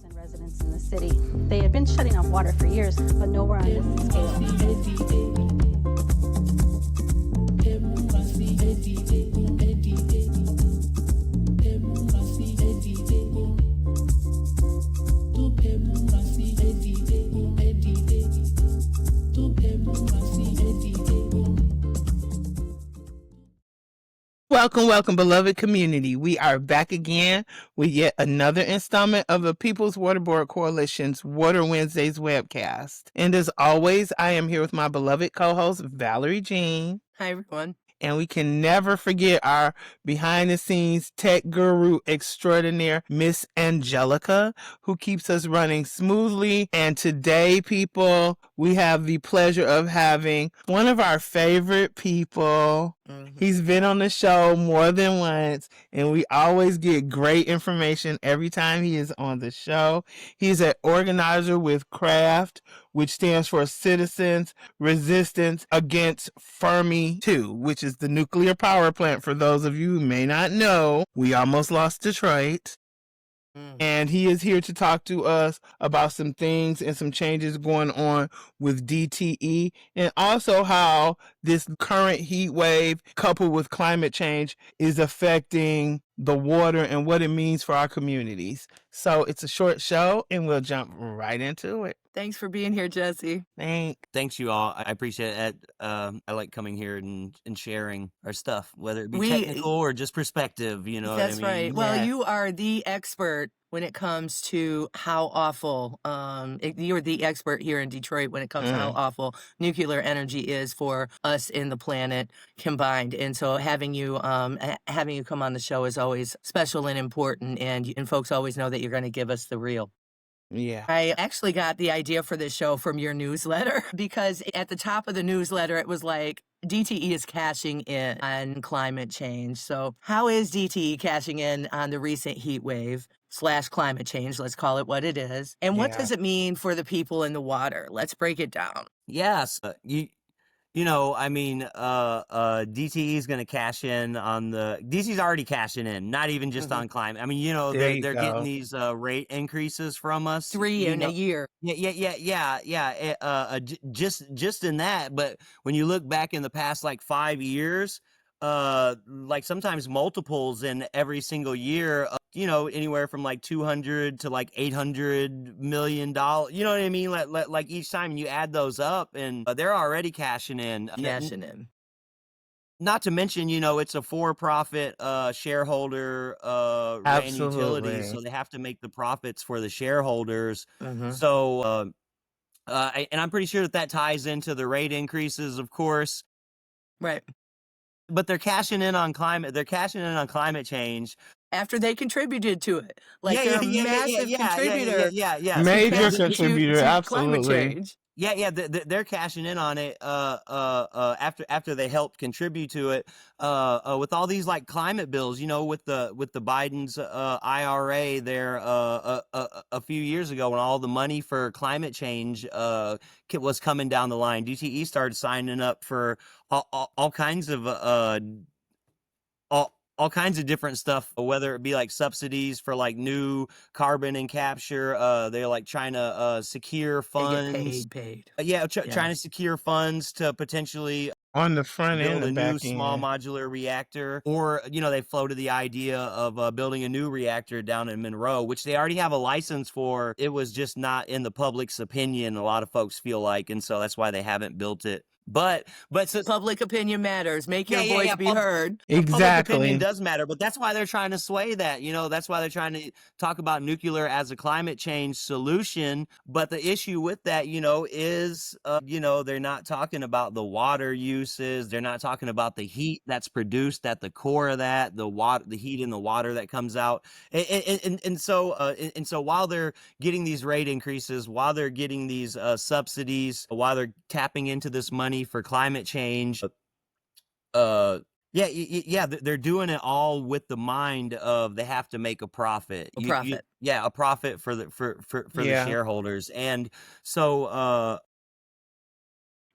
and residents in the city. They had been shutting off water for years, but nowhere on this scale. Welcome, beloved community. We are back again with yet another installment of the People's Water Board Coalition's Water Wednesdays webcast. And as always, I am here with my beloved co-host, Valerie Jean. Hi, everyone. And we can never forget our behind-the-scenes tech guru extraordinaire, Miss Angelica, who keeps us running smoothly. And today, people, we have the pleasure of having one of our favorite people. He's been on the show more than once, and we always get great information every time he is on the show. He's an organizer with CRAFT, which stands for Citizens Resistance Against Fermi 2, which is the nuclear power plant. For those of you who may not know, we almost lost Detroit. And he is here to talk to us about some things and some changes going on with DTE, and also how this current heat wave coupled with climate change is affecting the water and what it means for our communities. So it's a short show and we'll jump right into it. Thanks for being here, Jesse. Thanks, you all. I appreciate it. I like coming here and sharing our stuff, whether it be technical or just perspective, you know. That's what I mean? right. Well, you are the expert when it comes to how awful, you're the expert here in Detroit when it comes to how awful nuclear energy is for us and the planet combined. And so having you come on the show is always special and important, and folks always know that you're going to give us the real. Yeah. I actually got the idea for this show from your newsletter because at the top of the newsletter, it was like, DTE is cashing in on climate change. So how is DTE cashing in on the recent heat wave / climate change? Let's call it what it is. And what does it mean for the people in the water? Let's break it down. Yes. DTE is going to cash in on DTE's already cashing in, not even just on climate. I mean, they're getting these rate increases from us. 3 in a year. Just in that. But when you look back in the past, like 5 years, like sometimes multiples in every single year, anywhere from like 200 to like $800 million. You know what I mean? Like each time you add those up, and they're already cashing in. Not to mention, it's a for-profit shareholder ran utility, so they have to make the profits for the shareholders. So, and I'm pretty sure that ties into the rate increases, of course. Right. But they're cashing in on climate. They're cashing in on climate change after they contributed to it. Like they're a massive contributor. Major contributor, absolutely. They're cashing in on it after they helped contribute to it with all these like climate bills, with the Biden's IRA there a few years ago, when all the money for climate change was coming down the line. DTE started signing up for all kinds of all kinds of different stuff, whether it be like subsidies for like new carbon and capture. They're like trying to secure funds. They get paid. Trying to secure funds to potentially on the front end build a new small modular reactor, or they floated the idea of building a new reactor down in Monroe, which they already have a license for. It was just not in the public's opinion, a lot of folks feel like, and so that's why they haven't built it. But so public opinion matters. Make your voice be heard. Exactly. Public opinion does matter, but that's why they're trying to sway that. That's why they're trying to talk about nuclear as a climate change solution. But the issue with that, is they're not talking about the water uses. They're not talking about the heat that's produced at the core of that, the heat in the water that comes out. And so while they're getting these rate increases, while they're getting these subsidies, while they're tapping into this money for climate change, they're doing it all with the mind of they have to make a profit. A profit for the shareholders. And so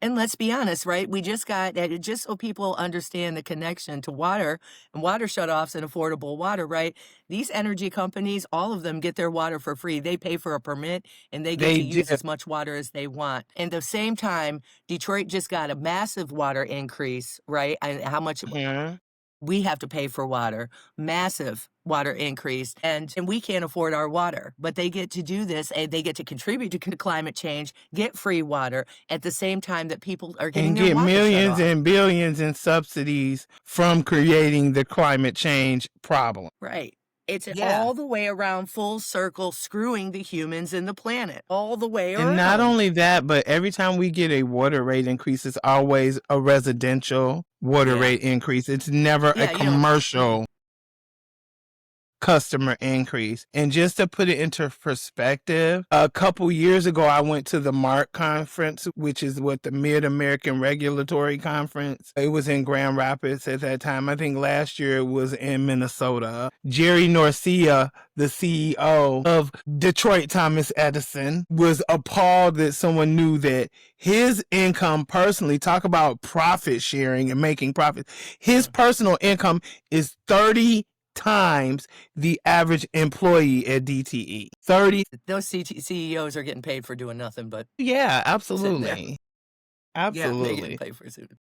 And let's be honest, right? We just got, just so people understand the connection to water and water shutoffs and affordable water, right? These energy companies, all of them get their water for free. They pay for a permit and they get They to use do. as much water as they want. And at the same time, Detroit just got a massive water increase, right? And how much Mhm. we have to pay for water, massive water increase, and we can't afford our water. But they get to do this and they get to contribute to climate change, get free water at the same time that people are getting And their get water shut millions off. and billions in subsidies from creating the climate change problem. Right. It's Yeah. all the way around, full circle, screwing the humans and the planet all the way And not around. only that, but every time we get a water rate increase, it's always a residential water Yeah. rate increase. It's never a Yeah, you don't. commercial customer increase. And just to put it into perspective, a couple years ago, I went to the MARC conference, which is what the Mid-American Regulatory Conference. It was in Grand Rapids at that time. I think last year it was in Minnesota. Jerry Norcia, the CEO of Detroit Thomas Edison, was appalled that someone knew that his income personally, talk about profit sharing and making profits, his personal income is 30 times the average employee at DTE. 30. Those CEOs are getting paid for doing nothing but Yeah, sitting there. absolutely. They're getting Absolutely. paid for sitting.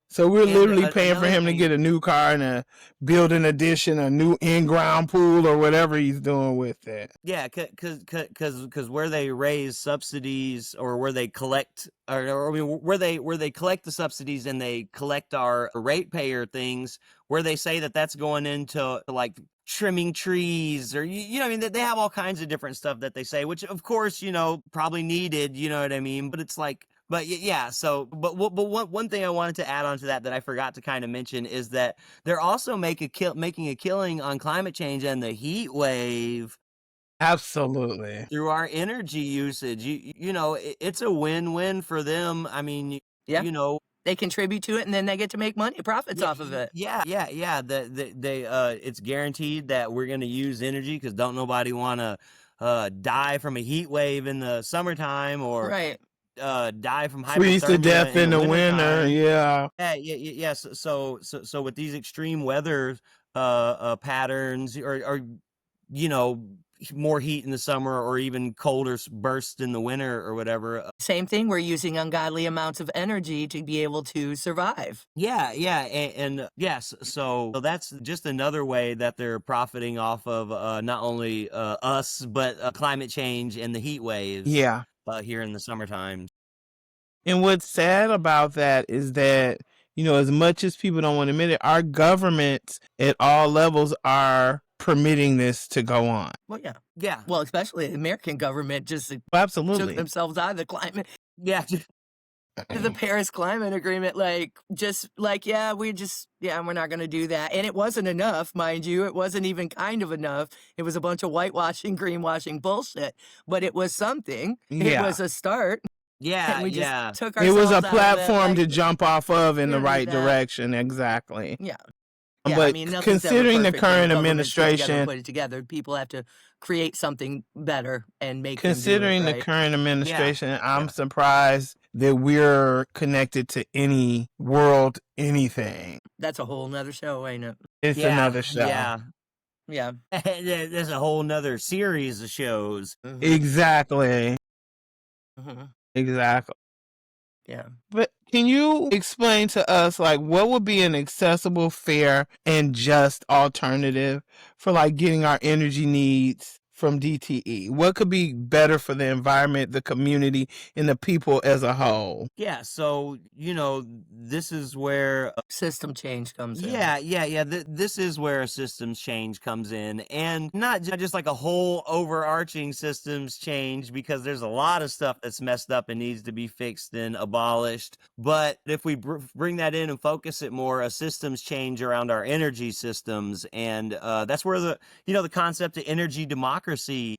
So we're And literally paying for another him to thing, get a new car and build an addition, a new in-ground pool or whatever he's doing with it. yeah, because where they raise subsidies or where they collect, or I mean, where they collect the subsidies and they collect our ratepayer things, where they say that that's going into like trimming trees or you know, I mean, they have all kinds of different stuff that they say, which of course, you know, probably needed, you know what I mean? But it's like, but yeah, so but one thing I wanted to add on to that I forgot to kind of mention is that they're also making a killing on climate change and the heat wave Absolutely. through our energy usage. You know, it's a win-win for them. I mean, Yeah. you know, They contribute to it and then they get to make money, profits off of it. yeah. They it's guaranteed that we're going to use energy because don't nobody want to die from a heat wave in the summertime or Right. die from Freeze to hypothermia death in in the the winter. wintertime. Yeah. Yeah. So with these extreme weather patterns or you know, more heat in the summer or even colder bursts in the winter or whatever. Same thing, we're using ungodly amounts of energy to be able to survive. Yeah, and yes, so that's just another way that they're profiting off of not only us but climate change and the heat waves. Yeah. Here in the summertime. And what's sad about that is that, you know, as much as people don't want to admit it, our governments at all levels are permitting this to go on. Well, yeah. Yeah, Well, especially the American government just took Absolutely. themselves out of the climate, yeah, the Paris Climate Agreement, yeah, we're not going to do that. And it wasn't enough, mind you. It wasn't even kind of enough. It was a bunch of whitewashing, greenwashing bullshit, but it was something. It Yeah. was a start. yeah, And we yeah. just took It was ourselves a out of that, platform to like, jump off of in we the don't need right that. direction. Exactly. Yeah. Yeah, I But mean, nothing's ever considering the perfect when current governments get together and administration, put it together. People have to create something better and make them do it, considering the right? current administration, I'm Yeah. surprised that we're connected to any world anything. That's a whole nother show, ain't it? It's Yeah, another show. yeah. Yeah. There's a whole nother series of shows. Mhm. Exactly. Mhm. Exactly. Yeah. But can you explain to us, like, what would be an accessible, fair, and just alternative for, like, getting our energy needs from DTE? What could be better for the environment, the community, and the people as a whole? Yeah, so you know, this is where System change comes in. yeah. This is where a systems change comes in, and not just like a whole overarching systems change, because there's a lot of stuff that's messed up and needs to be fixed and abolished. But if we bring that in and focus it more, a systems change around our energy systems, and that's where the concept of energy democracy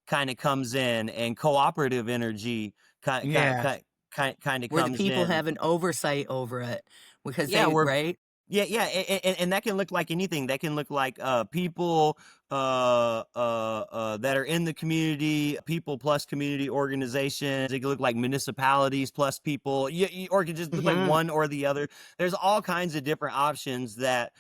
kind of comes in, and cooperative energy Yeah. kind of Where the comes people in. have an oversight over it. Because Yeah, they, we're right? Yeah, and that can look like anything. That can look like people that are in the community, people plus community organizations. It could look like municipalities plus people, or it could just look like Mm-hmm. one or the other. There's all kinds of different options that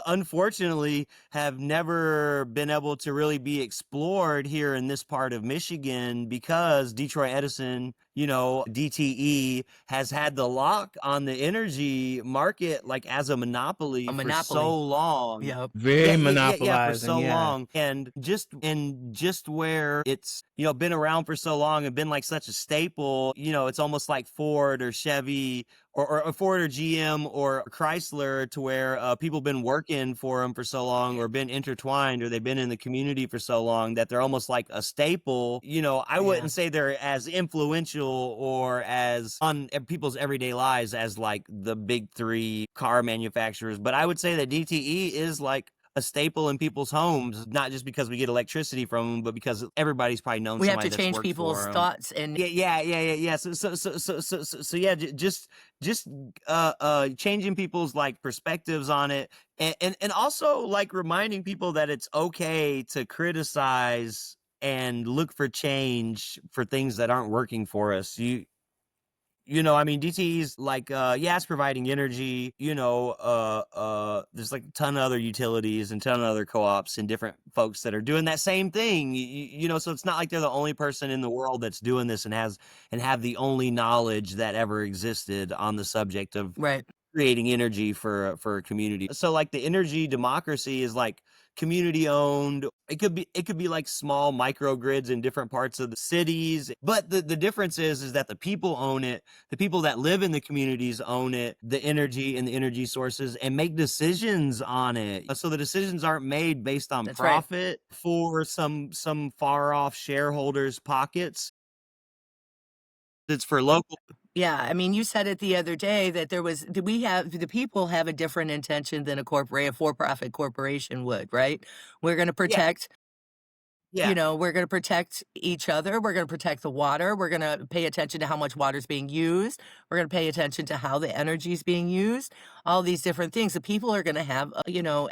unfortunately have never been able to really be explored here in this part of Michigan because Detroit Edison, DTE has had the lock on the energy market like as a monopoly A for so monopoly. long. Yep. Very Yeah, for monopolizing, so yeah. long. And just where it's, been around for so long and been like such a staple, it's almost like Ford or Chevy or Ford or GM or Chrysler, to where people been working for them for so long or been intertwined or they've been in the community for so long that they're almost like a staple. I Yeah. wouldn't say they're as influential or as on people's everyday lives as like the big three car manufacturers, but I would say that DTE is like a staple in people's homes, not just because we get electricity from them, but because everybody's probably known We have somebody to that's change worked people's for them. thoughts and Yeah. So yeah, just changing people's like perspectives on it, and also like reminding people that it's okay to criticize and look for change for things that aren't working for us. I mean, DTE's like, it's providing energy, there's like a ton of other utilities and ton of other co-ops and different folks that are doing that same thing, so it's not like they're the only person in the world that's doing this and have the only knowledge that ever existed on the subject of right. creating energy for a community. So like the energy democracy is like community owned. It could be like small microgrids in different parts of the cities. But the difference is that the people own it. The people that live in the communities own it, the energy and the energy sources, and make decisions on it. So the decisions aren't made based on That's right. profit for some far off shareholders' pockets. It's for local. Yeah, I mean, you said it the other day that the people have a different intention than a for-profit corporation would, right? We're going to Yeah. protect, Yeah. we're going to protect each other. We're going to protect the water. We're going to pay attention to how much water is being used. We're going to pay attention to how the energy is being used. All these different things. The people are going to have,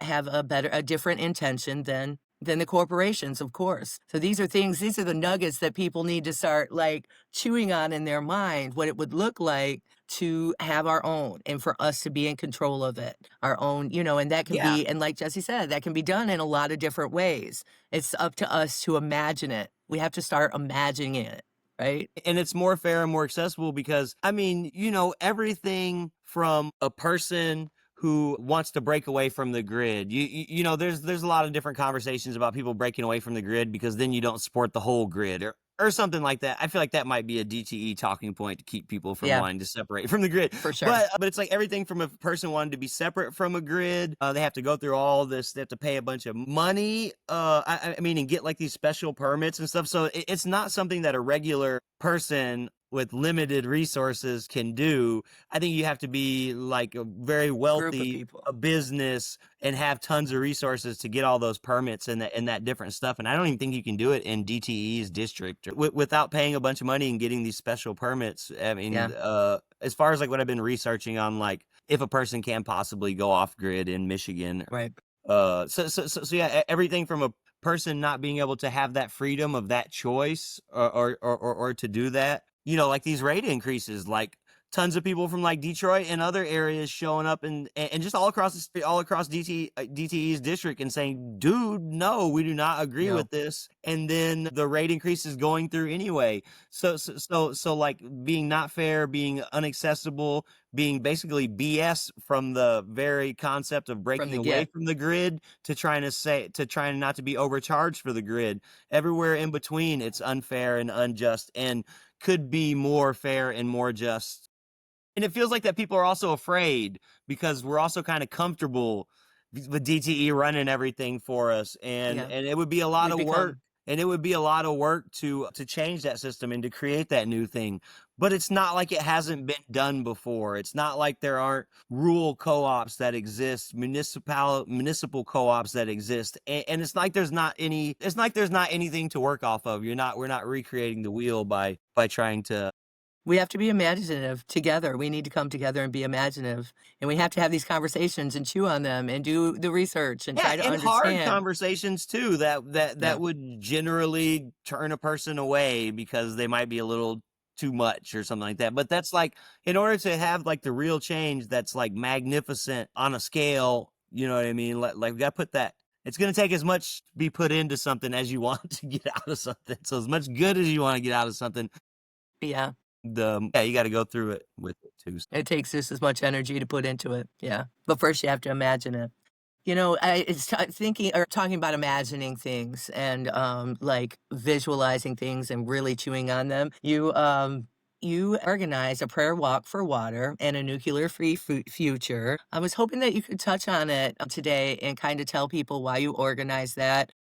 have a different intention than the corporations, of course. So these are the nuggets that people need to start like chewing on in their mind, what it would look like to have our own and for us to be in control of it, our own, and that can Yeah. be, and like Jesse said, that can be done in a lot of different ways. It's up to us to imagine it. We have to start imagining it, right? And it's more fair and more accessible because, I mean, everything from a person who wants to break away from the grid. There's a lot of different conversations about people breaking away from the grid because then you don't support the whole grid or something like that. I feel like that might be a DTE talking point to keep people from Yeah. wanting to separate from the grid. For sure. But it's like everything from a person wanting to be separate from a grid. They have to go through all this. They have to pay a bunch of money. I mean, and get like these special permits and stuff. So it's not something that a regular person with limited resources can do. I think you have to be like a very wealthy people. a business and have tons of resources to get all those permits and that different stuff. And I don't even think you can do it in DTE's district without paying a bunch of money and getting these special permits. I mean, Yeah. as far as like what I've been researching on, like if a person can possibly go off grid in Michigan, Right. So yeah, everything from a person not being able to have that freedom of that choice or to do that, like these rate increases, like tons of people from like Detroit and other areas showing up and just all across the street, all across DTE's district and saying, dude, no, we do not agree No. with this. And then the rate increase is going through anyway. So like being not fair, being unaccessible, being basically BS from the very concept of breaking away from the grid to trying not to be overcharged for the grid. Everywhere in between, it's unfair and unjust and could be more fair and more just. And it feels like that people are also afraid because we're also kind of comfortable with DTE running everything for us. And it would be a lot of work. And it would be a lot of work to change that system and to create that new thing. But it's not like it hasn't been done before. It's not like there aren't rural co-ops that exist, municipal co-ops that exist. And it's like there's not anything to work off of. We're not recreating the wheel by trying to We have to be imaginative together. We need to come together and be imaginative. And we have to have these conversations and chew on them and do the research and Yeah, try to and hard understand. conversations too that Yeah. would generally turn a person away because they might be a little too much or something like that. But that's like, in order to have like the real change that's like magnificent on a scale, you know what I mean? Like we got to put that. It's going to take as much to be put into something as you want to get out of something. So as much good as you want to get out of something, Yeah. you got to go through it with it too. It takes just as much energy to put into it. Yeah. But first you have to imagine it. It's thinking or talking about imagining things and like visualizing things and really chewing on them. You organize a prayer walk for water and a nuclear-free future. I was hoping that you could touch on it today and kind of tell people why you organized that.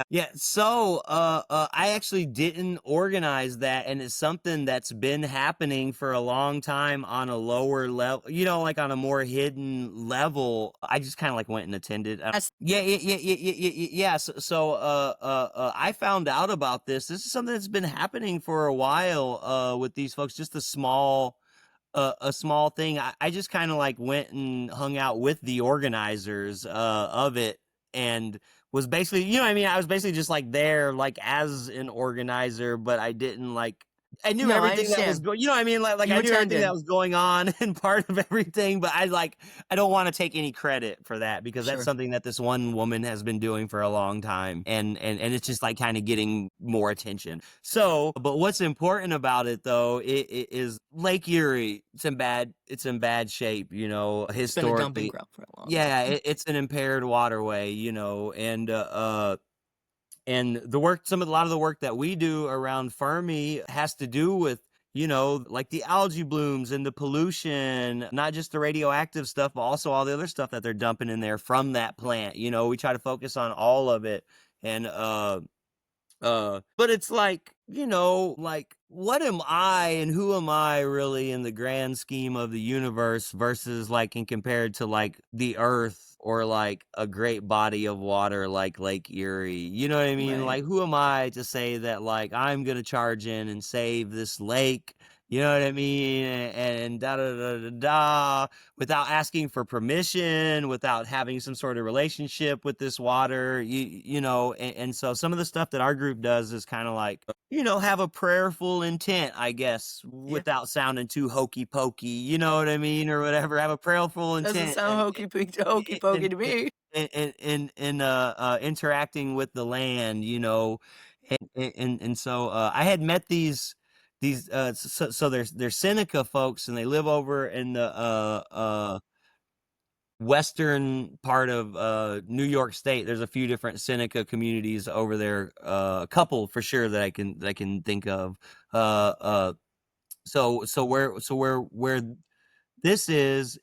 Yeah, so I actually didn't organize that, and it's something that's been happening for a long time on a lower level, like on a more hidden level. I just kind of like went and attended. That's Yeah. I found out about this. This is something that's been happening for a while with these folks. Just a small thing. I just kind of like went and hung out with the organizers of it and was basically, you know what I mean? I was basically just like there, like as an organizer, but I didn't like, I knew No, I everything that was understand. going, you know what I mean? Like You I knew everything that attended. was going on and part of everything, but I don't want to take any credit for that because that's Sure. something that this one woman has been doing for a long time. And it's just like kind of getting more attention. So, but what's important about it though, it is Lake Erie. It's in bad shape, It's been a dumping historically. ground for a long Yeah, time. it's an impaired waterway, and a lot of the work that we do around Fermi has to do with, like the algae blooms and the pollution, not just the radioactive stuff, but also all the other stuff that they're dumping in there from that plant. We try to focus on all of it. And but it's like, like what am I and who am I really in the grand scheme of the universe versus like in compared to like the earth or like a great body of water like Lake Erie. You know what I mean? Right. Like who am I to say that like I'm going to charge in and save this lake? You know what I mean? And da da da da da without asking for permission, without having some sort of relationship with this water, and so some of the stuff that our group does is kind of like, have a prayerful intent, I guess, Yeah. without sounding too hokey pokey, you know what I mean, or whatever. Have a prayerful Doesn't intent sound hokey pokey and to me. interacting with the land, and so I had met these so they're Seneca folks and they live over in the western part of New York State. There's a few different Seneca communities over there, a couple for sure that I can think of. Where this is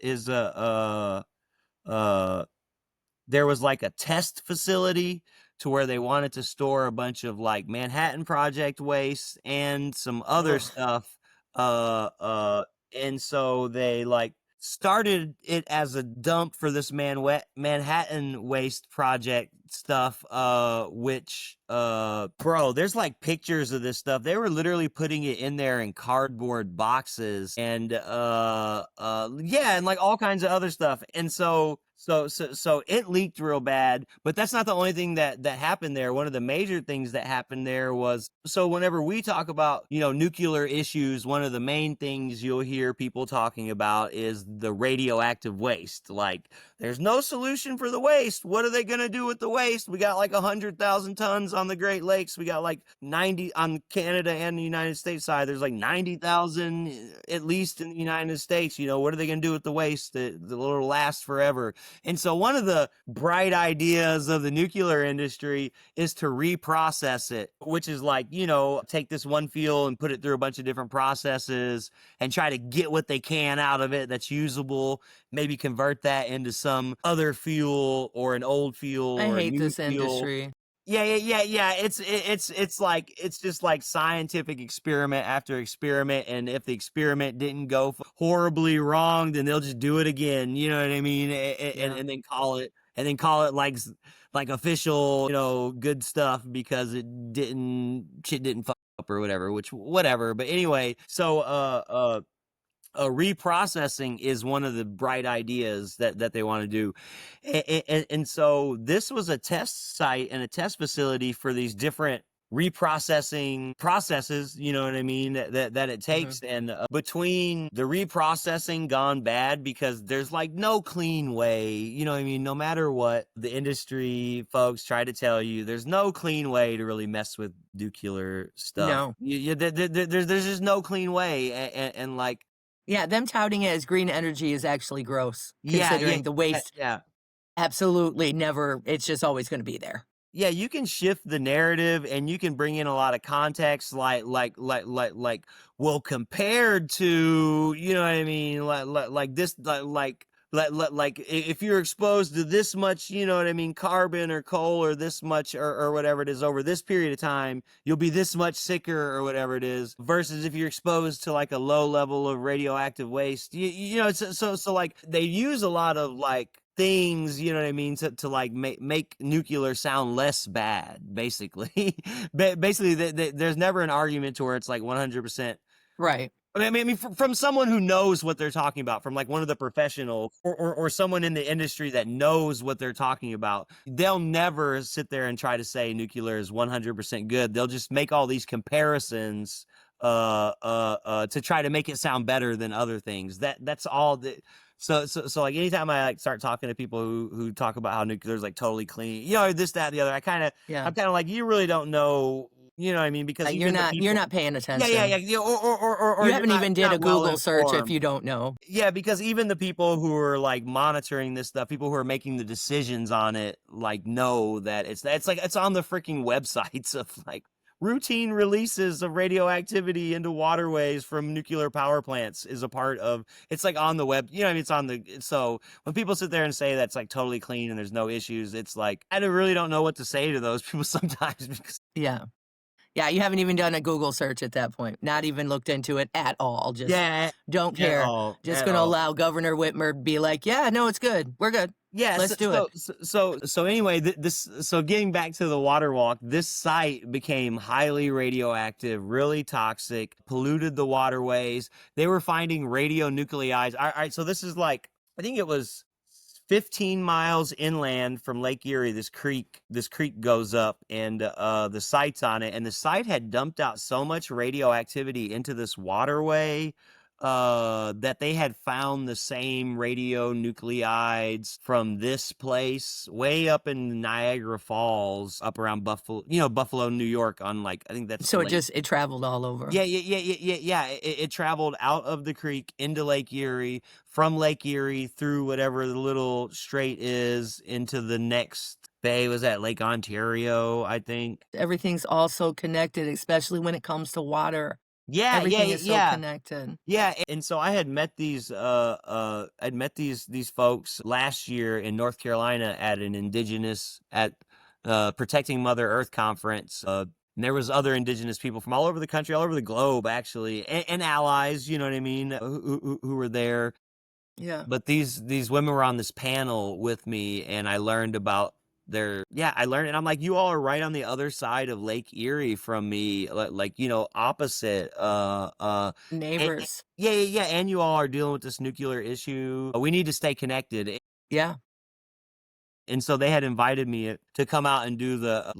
there was like a test facility to where they wanted to store a bunch of like Manhattan Project waste and some other Ugh. stuff. And so they like started it as a dump for this Manhattan Waste Project stuff, which bro, there's like pictures of this stuff. They were literally putting it in there in cardboard boxes and yeah, and like all kinds of other stuff. And so it leaked real bad, but that's not the only thing that happened there. One of the major things that happened there was, so whenever we talk about, nuclear issues, one of the main things you'll hear people talking about is the radioactive waste. Like, there's no solution for the waste. What are they going to do with the waste? We got like 100,000 tons on the Great Lakes. We got like 90 on Canada and the United States side. There's like 90,000 at least in the United States. What are they going to do with the waste that will last forever? And so one of the bright ideas of the nuclear industry is to reprocess it, which is like, take this one fuel and put it through a bunch of different processes and try to get what they can out of it that's usable, maybe convert that into some other fuel or an old fuel I or a hate new this fuel. industry. Yeah. It's just like scientific experiment after experiment, and if the experiment didn't go horribly wrong, then they'll just do it again. You know what I mean? Yeah. And then call it like official, good stuff because shit didn't fuck or whatever, which whatever. But anyway, so reprocessing is one of the bright ideas that they want to do. And so this was a test site and a test facility for these different reprocessing processes, you know what I mean, that it takes. And between the reprocessing gone bad, because there's like no clean way, you know what I mean, no matter what the industry folks try to tell you, there's no clean way to really mess with nuclear stuff. No. There's just no clean way. And like, Yeah, them touting it as green energy is actually gross, yeah, considering the waste yeah. absolutely never, it's just always going to be there. Yeah, you can shift the narrative and you can bring in a lot of context, like, well, compared to, you know what I mean, like this, like if you're exposed to this much, you know what I mean, carbon or coal or this much or whatever it is over this period of time, you'll be this much sicker or whatever it is, versus if you're exposed to like a low level of radioactive waste. You know, so like they use a lot of like things, you know what I mean, to like make nuclear sound less bad, basically. Basically, there's never an argument to where it's like 100%. Right. I mean, from someone who knows what they're talking about, from like one of the professionals or someone in the industry that knows what they're talking about, they'll never sit there and try to say nuclear is 100% good. They'll just make all these comparisons to try to make it sound better than other things. That's all that. So like anytime I like start talking to people who talk about how nuclear is like totally clean, you know, this, that, the other, I'm kind of like, you really don't know, you know what I mean? Because you're not paying attention. Yeah. Or you haven't even did a Google well search if you don't know. Yeah, because even the people who are like monitoring this stuff, people who are making the decisions on it, like know that it's like it's on the freaking websites of like routine releases of radioactivity into waterways from nuclear power plants is a part of, it's like on the web, you know what I mean? It's on the, so when people sit there and say that's like totally clean and there's no issues, it's like, I really don't know what to say to those people sometimes because Yeah, you haven't even done a Google search at that point. Not even looked into it at all. Just don't care. Just going to allow Governor Whitmer to be like, yeah, no, it's good. We're good. Yeah, let's do it. So anyway, so getting back to the water walk, this site became highly radioactive, really toxic, polluted the waterways. They were finding radionuclides. All right, so this is like, I think it was 15 miles inland from Lake Erie. This creek goes up, and the site's on it, and the site had dumped out so much radioactivity into this waterway that they had found the same radionuclides from this place way up in Niagara Falls, up around Buffalo, New York, on like, I think that's so it traveled all over. Yeah. It traveled out of the creek into Lake Erie, from Lake Erie through whatever the little strait is into the next bay. Was at Lake Ontario, I think. Everything's also connected, especially when it comes to water. Yeah, everything is so connected. Yeah, and so I had met these folks last year in North Carolina at an indigenous Protecting Mother Earth conference. And there was other indigenous people from all over the country, all over the globe, actually, and allies, you know what I mean, who were there. Yeah. But these women were on this panel with me, and I learned about I learned, and I'm like, you all are right on the other side of Lake Erie from me, like, you know, opposite neighbors. And you all are dealing with this nuclear issue. We need to stay connected. Yeah. And so they had invited me to come out and do the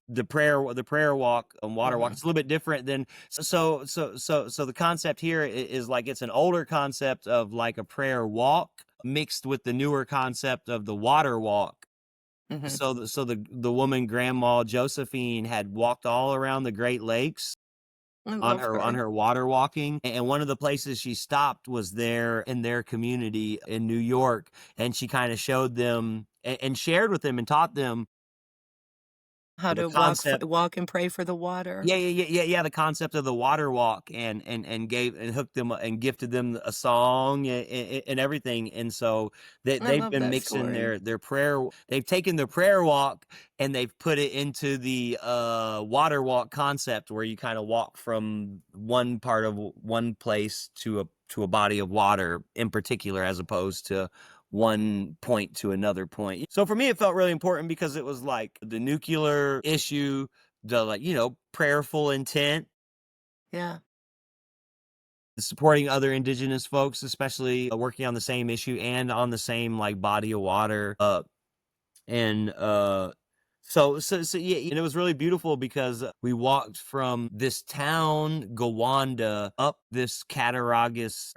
the prayer walk and water walk. It's a little bit different than so the concept here is like, it's an older concept of like a prayer walk mixed with the newer concept of the water walk. So the woman, Grandma Josephine, had walked all around the Great Lakes on her water walking, and one of the places she stopped was there in their community in New York, and she kind of showed them and shared with them and taught them how to walk and pray for the water. Yeah. The concept of the water walk, and hooked them and gifted them a song and everything. And so they've been mixing their prayer. They've taken the prayer walk and they've put it into the water walk concept, where you kind of walk from one part of one place to a body of water in particular, as opposed to one point to another point. So for me, it felt really important because it was like the nuclear issue, the, like, prayerful intent, Yeah. supporting other indigenous folks, especially working on the same issue and on the same like body of water. And so yeah, and it was really beautiful because we walked from this town Gowanda up this Cataragus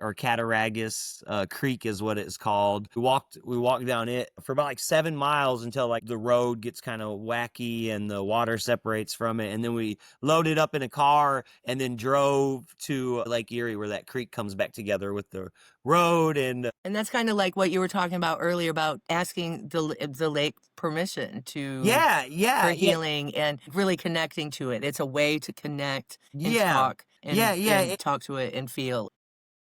creek is what it's called. We walked down it for about like 7 miles until like the road gets kind of wacky and the water separates from it, and then we loaded up in a car and then drove to Lake Erie where that creek comes back together with the road. And And that's kind of like what you were talking about earlier about asking the lake permission to yeah, for yeah, yeah, healing and really connecting to it. It's a way to connect and yeah, talk yeah, yeah. and talk to it and feel.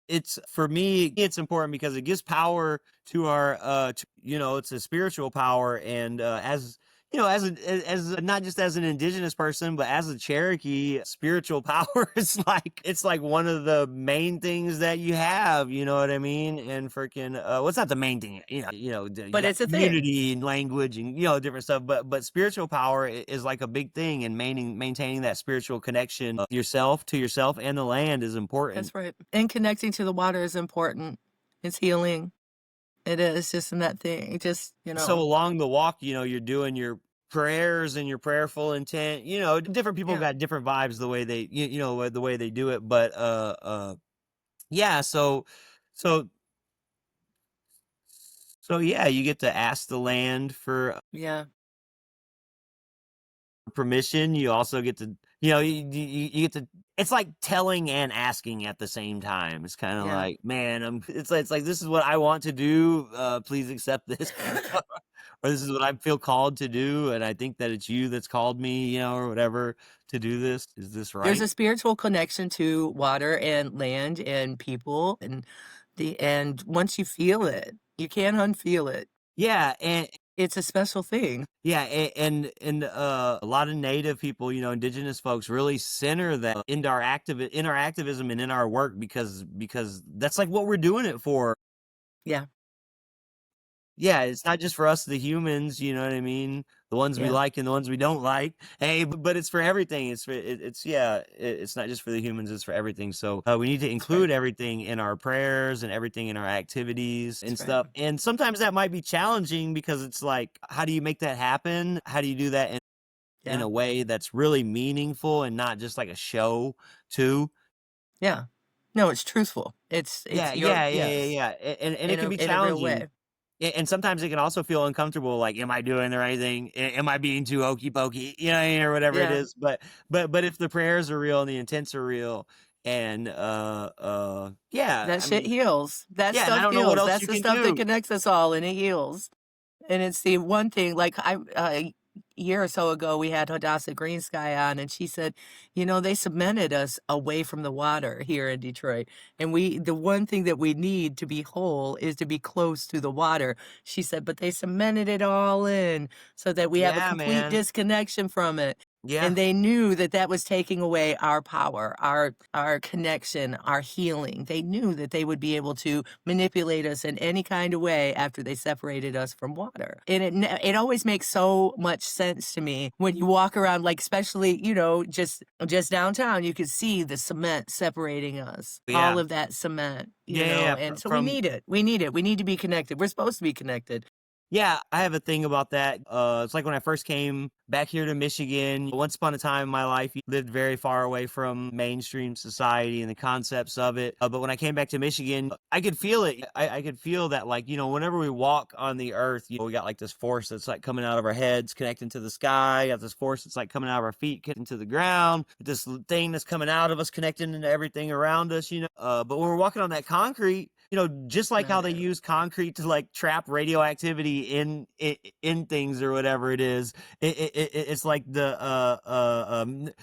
It's for me, it's important because it gives power to our it's a spiritual power. And as not just as an indigenous person, but as a Cherokee, spiritual power is like, it's like one of the main things that you have, you know what I mean? And freaking what's not the main thing, you But got it's a thing. community and language and different stuff, but spiritual power is like a big thing, and maintaining that spiritual connection to yourself and the land is important. That's right. And connecting to the water is important. It's healing. It is just in that thing. Just, So along the walk, you're doing your prayers and your prayerful intent. Different people Yeah. got different vibes the way they, the way they do it. But yeah. So yeah, you get to ask the land for Yeah. permission. You also get to, you get to. It's like telling and asking at the same time. It's kind of Yeah. like, man, it's like this is what I want to do. Please accept this. Or this is what I feel called to do, and I think that it's you that's called me, or whatever, to do this. Is this There's right? a spiritual connection to water and land and people and once you feel it, you can't unfeel it. Yeah, and It's a special thing. yeah, and a lot of Native people, indigenous folks, really center that in our activism and in our work because that's like what we're doing it for. Yeah. Yeah, it's not just for us, the humans, you know what I mean? The ones we Yeah. like and the ones we don't like. Hey, but it's for everything. It's not just for the humans, it's for everything. So we need to include everything in our prayers and everything in our activities and That's right. stuff. And sometimes that might be challenging because it's like, how do you make that happen? How do you do that in Yeah. a way that's really meaningful and not just like a show too? Yeah. No, it's truthful. It's Yeah, your yeah, yeah, yeah, yes. yeah. And it can be In a real challenging. way. And sometimes it can also feel uncomfortable, like, am I doing the right thing? Am I being too hokey pokey? You know what I mean? Or whatever it Yeah. is. But if the prayers are real and the intents are real, and yeah, That I shit mean, heals. That yeah, and I stuff don't know what heals. else That's you the can stuff that do. connects us all and it heals. And it's the one thing, like a year or so ago, we had Hadassah Green Sky on, and she said, they cemented us away from the water here in Detroit. And the one thing that we need to be whole is to be close to the water. She said, but they cemented it all in so that we have a Yeah, complete man. disconnection from it. Yeah. And they knew that that was taking away our power, our connection, our healing. They knew that they would be able to manipulate us in any kind of way after they separated us from water. And it always makes so much sense to me when you walk around, like especially just downtown, you could see the cement separating us, all Yeah. of that cement, Yeah, yeah, yeah. And so we From need it. We need it. We need to be connected. We're supposed to be connected. Yeah, I have a thing about that. It's like when I first came back here to Michigan. Once upon a time in my life, lived very far away from mainstream society and the concepts of it. But when I came back to Michigan, I could feel it. I could feel that, like, whenever we walk on the earth, we got like this force that's like coming out of our heads, connecting to the sky. Got this force that's like coming out of our feet, connecting to the ground. This thing that's coming out of us, connecting into everything around us. But when we're walking on that concrete, just like how they use concrete to like trap radioactivity in things or whatever it is, it's like that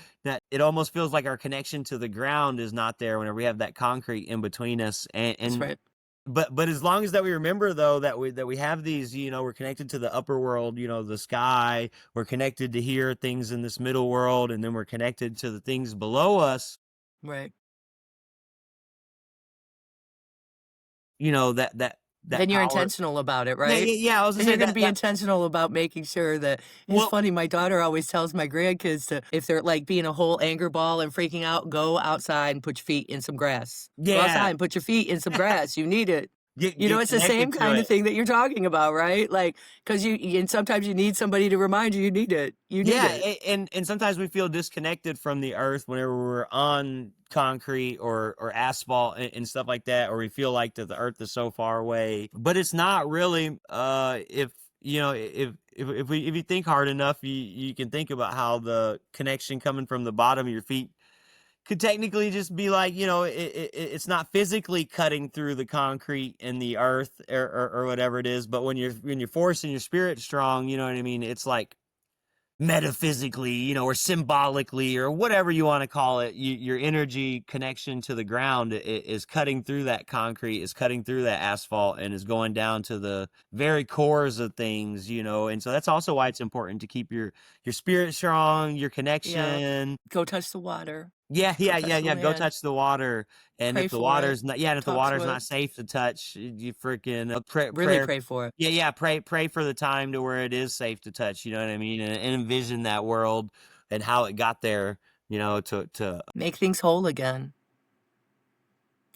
it almost feels like our connection to the ground is not there whenever we have that concrete in between us. That's right. But as long as that we remember though that we have these, we're connected to the upper world, the sky, we're connected to hear things in this middle world, and then we're connected to the things below us. Right. That Then you're power. intentional about it, Yeah, right? yeah. I was And gonna you're say going to that be intentional about making sure that it's well, funny. My daughter always tells my grandkids to, if they're like being a whole anger ball and freaking out, go outside and put your feet in some grass. Go outside yeah, and put your feet in some grass. You need it. You know, get it's the same connected to kind of it. thing that you're talking about, right? Like, because and sometimes you need somebody to remind you you need it. You need Yeah, it. and sometimes we feel disconnected from the earth whenever we're on concrete or asphalt and stuff like that, or we feel like that the earth is so far away. But it's not really. If you know, if you think hard enough, you can think about how the connection coming from the bottom of your feet could technically just be like, it's not physically cutting through the concrete and the earth or whatever it is, but when you're forcing your spirit strong, you know what I mean? It's like metaphysically, or symbolically, or whatever you want to call it, your energy connection to the ground is cutting through that concrete, is cutting through that asphalt, and is going down to the very cores of things, and so that's also why it's important to keep your spirit strong, your Yeah. connection. Go touch the water. Yeah, Go yeah, touch yeah, the yeah. Go land. touch the water, and Pray if the for it. water's not, yeah, and if the Talk to water's it. not safe to touch, you freaking Really prayer. pray for it. Yeah, yeah. Pray for the time to where it is safe to touch. You know what I mean? And envision that world and how it got there. To Make things whole again.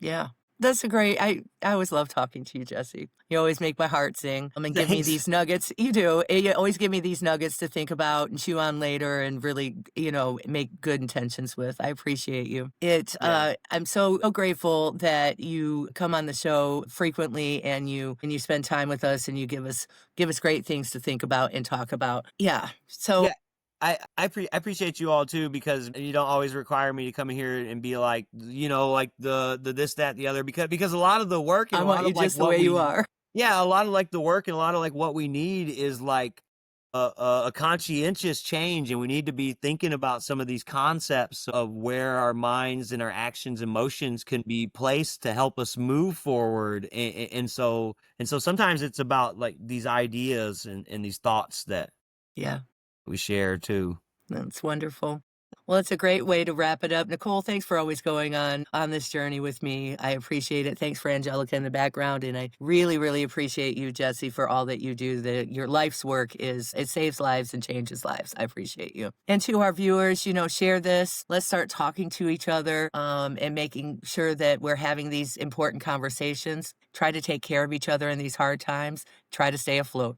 Yeah. That's a great I always love talking to you, Jesse. You always make my heart sing, and give me thanks. these nuggets. You do. You always give me these nuggets to think about and chew on later and really, make good intentions with. I appreciate you. Yeah. I'm so grateful that you come on the show frequently and you spend time with us and you give us great things to think about and talk about. Yeah. So Yeah. I appreciate you all too, because you don't always require me to come here and be like, like the this, that, the other, because a lot of the work and I a want lot you of like just the way you are. yeah, a lot of like the work and a lot of like what we need is like a conscientious change, and we need to be thinking about some of these concepts of where our minds and our actions, emotions can be placed to help us move forward, and so sometimes it's about like these ideas and these thoughts that Yeah. we share too. That's wonderful. Well, it's a great way to wrap it up. Nicole, thanks for always going on this journey with me. I appreciate it. Thanks for Angelica in the background. And I really, really appreciate you, Jesse, for all that you do. Your life's work it saves lives and changes lives. I appreciate you. And to our viewers, share this. Let's start talking to each other and making sure that we're having these important conversations. Try to take care of each other in these hard times. Try to stay afloat.